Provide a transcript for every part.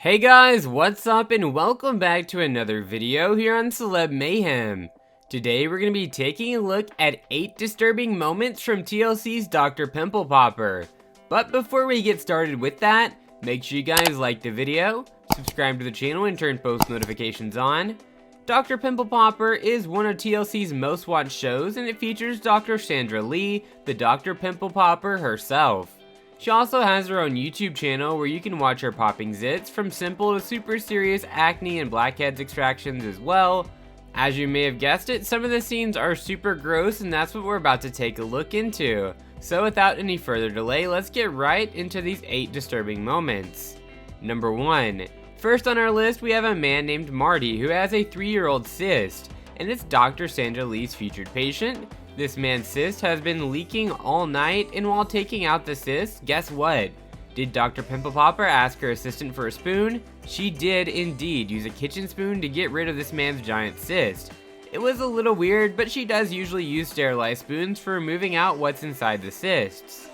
Hey guys, what's up and welcome back to another video here on Celeb Mayhem. Today we're going to be taking a look at 8 disturbing moments from TLC's Dr. Pimple Popper. But before we get started with that, make sure you guys like the video, subscribe to the channel and turn post notifications on. Dr. Pimple Popper is one of TLC's most watched shows and it features Dr. Sandra Lee, the Dr. Pimple Popper herself. She also has her own YouTube channel where you can watch her popping zits from simple to super serious acne and blackheads extractions as well. As you may have guessed it, some of the scenes are super gross and that's what we're about to take a look into. So without any further delay, let's get right into these 8 disturbing moments. Number 1. First on our list we have a man named Marty who has a 3-year-old cyst, and it's Dr. Sandra Lee's featured patient. This man's cyst has been leaking all night, and while taking out the cyst, guess what? Did Dr. Pimple Popper ask her assistant for a spoon? She did indeed use a kitchen spoon to get rid of this man's giant cyst. It was a little weird, but she does usually use sterilized spoons for removing out what's inside the cysts.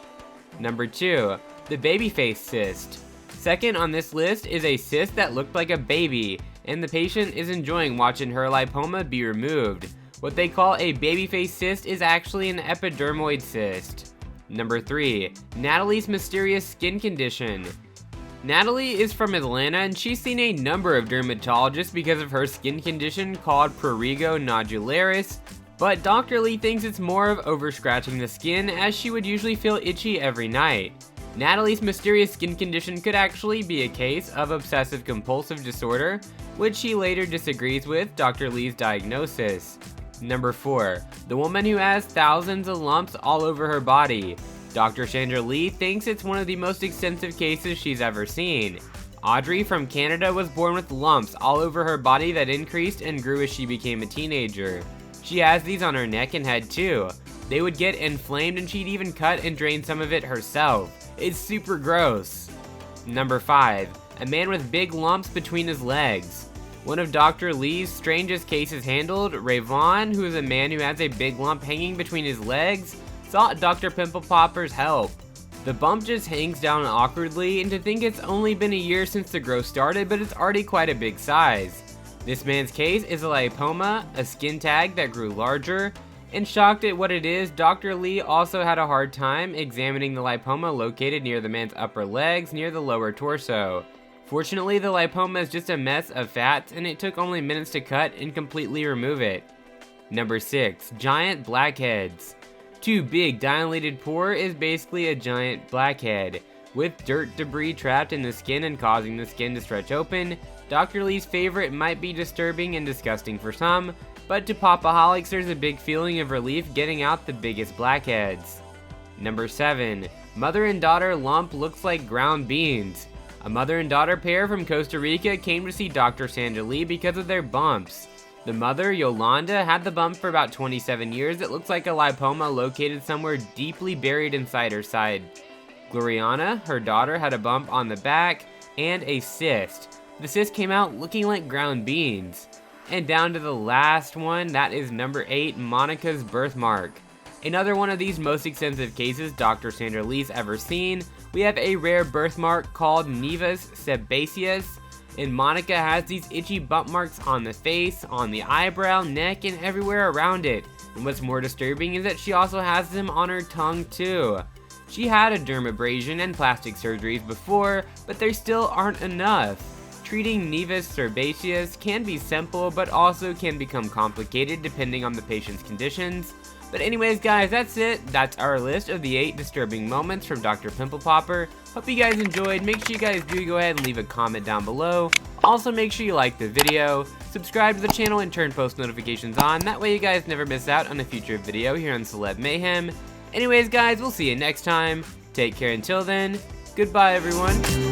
Number 2. The baby face cyst. Second on this list is a cyst that looked like a baby, and the patient is enjoying watching her lipoma be removed. What they call a babyface cyst is actually an epidermoid cyst. Number 3. Natalie's mysterious skin condition. Natalie is from Atlanta and she's seen a number of dermatologists because of her skin condition called prurigo nodularis, but Dr. Lee thinks it's more of over-scratching the skin as she would usually feel itchy every night. Natalie's mysterious skin condition could actually be a case of obsessive-compulsive disorder, which she later disagrees with Dr. Lee's diagnosis. Number 4. The woman who has thousands of lumps all over her body. Dr. Sandra Lee thinks it's one of the most extensive cases she's ever seen. Audrey from Canada was born with lumps all over her body that increased and grew as she became a teenager. She has these on her neck and head too. They would get inflamed and she'd even cut and drain some of it herself. It's super gross. Number 5. A man with big lumps between his legs. One of Dr. Lee's strangest cases handled, Rayvon, who is a man who has a big lump hanging between his legs, sought Dr. Pimple Popper's help. The bump just hangs down awkwardly, and to think it's only been a year since the growth started, but it's already quite a big size. This man's case is a lipoma, a skin tag that grew larger, and shocked at what it is, Dr. Lee also had a hard time examining the lipoma located near the man's upper legs near the lower torso. Fortunately, the lipoma is just a mess of fats and it took only minutes to cut and completely remove it. Number 6. Giant blackheads. Too big dilated pore is basically a giant blackhead. With dirt debris trapped in the skin and causing the skin to stretch open, Dr. Lee's favorite might be disturbing and disgusting for some, but to popaholics there's a big feeling of relief getting out the biggest blackheads. Number 7. Mother and daughter lump looks like ground beans. A mother and daughter pair from Costa Rica came to see Dr. Sandra Lee because of their bumps. The mother, Yolanda, had the bump for about 27 years that looks like a lipoma located somewhere deeply buried inside her side. Gloriana, her daughter, had a bump on the back and a cyst. The cyst came out looking like ground beans. And down to the last one, that is number 8, Monica's birthmark. Another one of these most extensive cases Dr. Sandra Lee's ever seen. We have a rare birthmark called nevus sebaceous, and Monica has these itchy bump marks on the face, on the eyebrow, neck, and everywhere around it. And what's more disturbing is that she also has them on her tongue too. She had a dermabrasion and plastic surgeries before, but they still aren't enough. Treating nevus sebaceous can be simple, but also can become complicated depending on the patient's conditions. But anyways guys, that's it. That's our list of the 8 disturbing moments from Dr. Pimple Popper. Hope you guys enjoyed. Make sure you guys do go ahead and leave a comment down below. Also make sure you like the video, subscribe to the channel and turn post notifications on. That way you guys never miss out on a future video here on Celeb Mayhem. Anyways guys, we'll see you next time. Take care until then. Goodbye everyone.